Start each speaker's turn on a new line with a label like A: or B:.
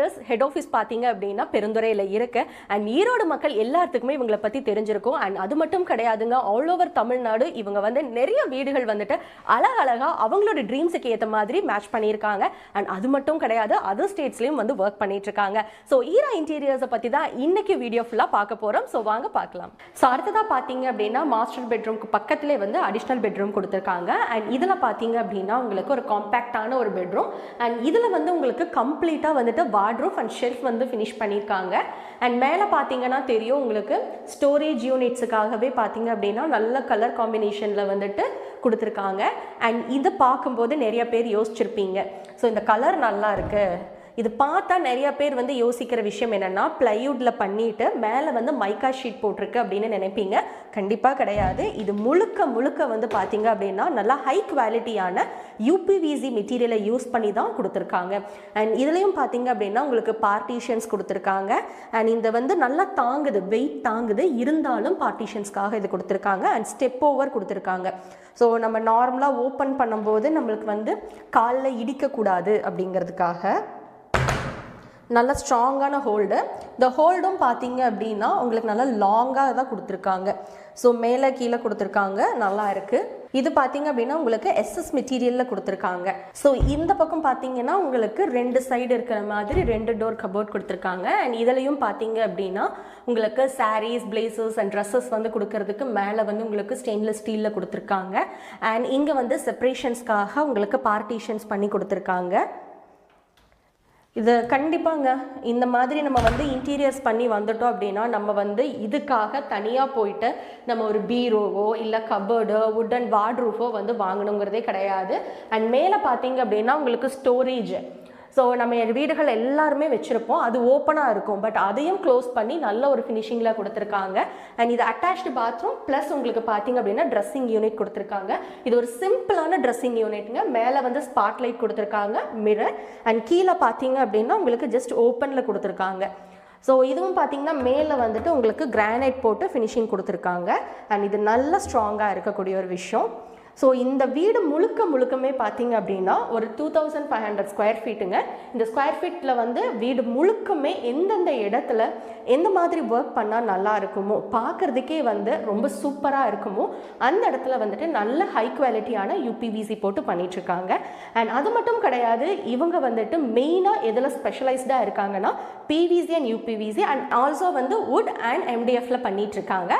A: Interiors head office பார்த்தீங்க அப்படின்னா பெருந்துறையில் இருக்கு. அண்ட் ஈரோடு மக்கள் எல்லாத்துக்குமே இவங்களை பற்றி தெரிஞ்சிருக்கும். அண்ட் அது மட்டும் கிடையாதுங்க, ஆல் ஓவர் தமிழ்நாடு இவங்க வந்து நிறைய வீடுகள் வந்துட்டு அழகழகா அவங்களோட ட்ரீம்ஸுக்கு ஏற்ற மாதிரி மேட்ச் பண்ணியிருக்காங்க. அண்ட் அது மட்டும் கிடையாது, அதர் ஸ்டேட்ஸ்லையும் வந்து ஒர்க் பண்ணிட்டு இருக்காங்க. ஸோ ஈரா இன்டீரியர்ஸை பற்றி தான் இன்னைக்கு வீடியோ ஃபுல்லாக பார்க்க போகிறோம். ஸோ வாங்க பார்க்கலாம். ஸோ அடுத்ததாக பார்த்தீங்க அப்படின்னா மாஸ்டர் பெட்ரூம்க்கு பக்கத்திலே வந்து அடிஷ்னல் பெட்ரூம் கொடுத்துருக்காங்க. அண்ட் இதில் பார்த்தீங்க அப்படின்னா உங்களுக்கு ஒரு காம்பேக்டான ஒரு பெட்ரூம். அண்ட் இதில் வந்து உங்களுக்கு கம்ப்ளீட்டாக வந்துட்டு வார்ட்ரோப் அண்ட் ஷெல்ஃப் வந்து ஃபினிஷ் பண்ணியிருக்காங்க. அண்ட் மேலே பார்த்தீங்கன்னா தெரியும் உங்களுக்கு ஸ்டோரேஜ் யூனிட்ஸுக்காகவே பார்த்தீங்க அப்படின்னா நல்ல கலர் காம்பினேஷனில் வந்துட்டு கொடுத்துருக்காங்க. அண்ட் இதை பார்க்கும்போது நிறைய பேர் யோசிச்சிருப்பீங்க, ஸோ இந்த கலர் நல்லா இருக்கு, இது பார்த்தா நிறைய பேர் வந்து யோசிக்கிற விஷயம் என்னென்னா பிளைவுட்டில் பண்ணிவிட்டு மேலே வந்து மைக்கா ஷீட் போட்டிருக்கு அப்படின்னு நினைப்பீங்க. கண்டிப்பாக கிடையாது. இது முழுக்க முழுக்க வந்து பார்த்தீங்க அப்படின்னா நல்லா ஹை குவாலிட்டியான யூபிவிசி மெட்டீரியலை யூஸ் பண்ணி தான் கொடுத்துருக்காங்க. அண்ட் இதுலேயும் பார்த்தீங்க அப்படின்னா உங்களுக்கு பார்ட்டிஷன்ஸ் கொடுத்துருக்காங்க. அண்ட் இந்த வந்து நல்லா தாங்குது, வெயிட் தாங்குது, இருந்தாலும் பார்ட்டிஷன்ஸ்க்காக இது கொடுத்துருக்காங்க. அண்ட் ஸ்டெப் ஓவர் கொடுத்துருக்காங்க. ஸோ நம்ம நார்மலாக ஓப்பன் பண்ணும்போது நம்மளுக்கு வந்து காலில் இடிக்கக்கூடாது அப்படிங்கிறதுக்காக நல்ல ஸ்ட்ராங்கான ஹோல்டு. இந்த ஹோல்டும் பார்த்தீங்க அப்படின்னா உங்களுக்கு நல்லா லாங்காக தான் கொடுத்துருக்காங்க. ஸோ மேலே கீழே கொடுத்துருக்காங்க, நல்லா இருக்குது. இது பார்த்தீங்க அப்படின்னா உங்களுக்கு எஸ்எஸ் மெட்டீரியலில் கொடுத்துருக்காங்க. ஸோ இந்த பக்கம் பார்த்தீங்கன்னா உங்களுக்கு 2 சைடு இருக்கிற மாதிரி 2 டோர் கபோர்ட் கொடுத்துருக்காங்க. அண்ட் இதுலையும் பார்த்தீங்க அப்படின்னா உங்களுக்கு சாரீஸ், பிளேசர்ஸ் அண்ட் ட்ரெஸ்ஸஸ் வந்து கொடுக்கறதுக்கு மேலே வந்து உங்களுக்கு ஸ்டெயின்லெஸ் ஸ்டீலில் கொடுத்துருக்காங்க. அண்ட் இங்கே வந்து செப்பரேஷன்ஸ்க்காக உங்களுக்கு பார்ட்டிஷன்ஸ் பண்ணி கொடுத்துருக்காங்க. இது கண்டிப்பாங்க இந்த மாதிரி நம்ம வந்து இன்டீரியர்ஸ் பண்ணி வந்துட்டோம் அப்படின்னா நம்ம வந்து இதுக்காக தனியாக போயிட்டு நம்ம ஒரு பீரோவோ இல்லை கபோர்டோ வுட் அண்ட் வார்ட்ரூஃபோ வந்து வாங்கணுங்கிறதே கிடையாது. அண்ட் மேலே பார்த்தீங்க அப்படின்னா உங்களுக்கு ஸ்டோரேஜ், ஸோ நம்ம வீடுகள் எல்லாருமே வச்சுருப்போம், அது ஓப்பனாக இருக்கும். பட் அதையும் க்ளோஸ் பண்ணி நல்ல ஒரு ஃபினிஷிங்கில் கொடுத்துருக்காங்க. அண்ட் இது அட்டாச்டு பாத்ரூம் ப்ளஸ் உங்களுக்கு பார்த்தீங்க அப்படின்னா ட்ரெஸ்ஸிங் யூனிட் கொடுத்துருக்காங்க. இது ஒரு சிம்பிளான ட்ரெஸ்ஸிங் யூனிட்டுங்க. மேலே வந்து ஸ்பாட்லைட் கொடுத்துருக்காங்க, மிரர். அண்ட் கீழே பார்த்தீங்க அப்படின்னா உங்களுக்கு ஜஸ்ட் ஓப்பனில் கொடுத்துருக்காங்க. ஸோ இதுவும் பார்த்தீங்கன்னா மேலே வந்துட்டு உங்களுக்கு கிரானைட் போட்டு ஃபினிஷிங் கொடுத்துருக்காங்க. அண்ட் இது நல்ல ஸ்ட்ராங்காக இருக்கக்கூடிய ஒரு விஷயம். ஸோ இந்த வீடு முழுக்கமே பார்த்தீங்க அப்படின்னா ஒரு 2500 ஸ்கொயர் ஃபீட்டுங்க. இந்த ஸ்கொயர் ஃபீட்டில் வந்து வீடு முழுக்கமே எந்தெந்த இடத்துல எந்த மாதிரி ஒர்க் பண்ணால் நல்லா இருக்குமோ, பார்க்குறதுக்கே வந்து ரொம்ப சூப்பராக இருக்குமோ அந்த இடத்துல வந்துட்டு நல்ல ஹை குவாலிட்டியான யூபிவிசி போட்டு பண்ணிகிட்ருக்காங்க. அண்ட் அது மட்டும் கிடையாது, இவங்க வந்துட்டு மெயினாக எதில் ஸ்பெஷலைஸ்டாக இருக்காங்கன்னா PVC and UPVC and also வந்து வுட் அண்ட் எம்டிஎஃப்ல பண்ணிகிட்ருக்காங்க.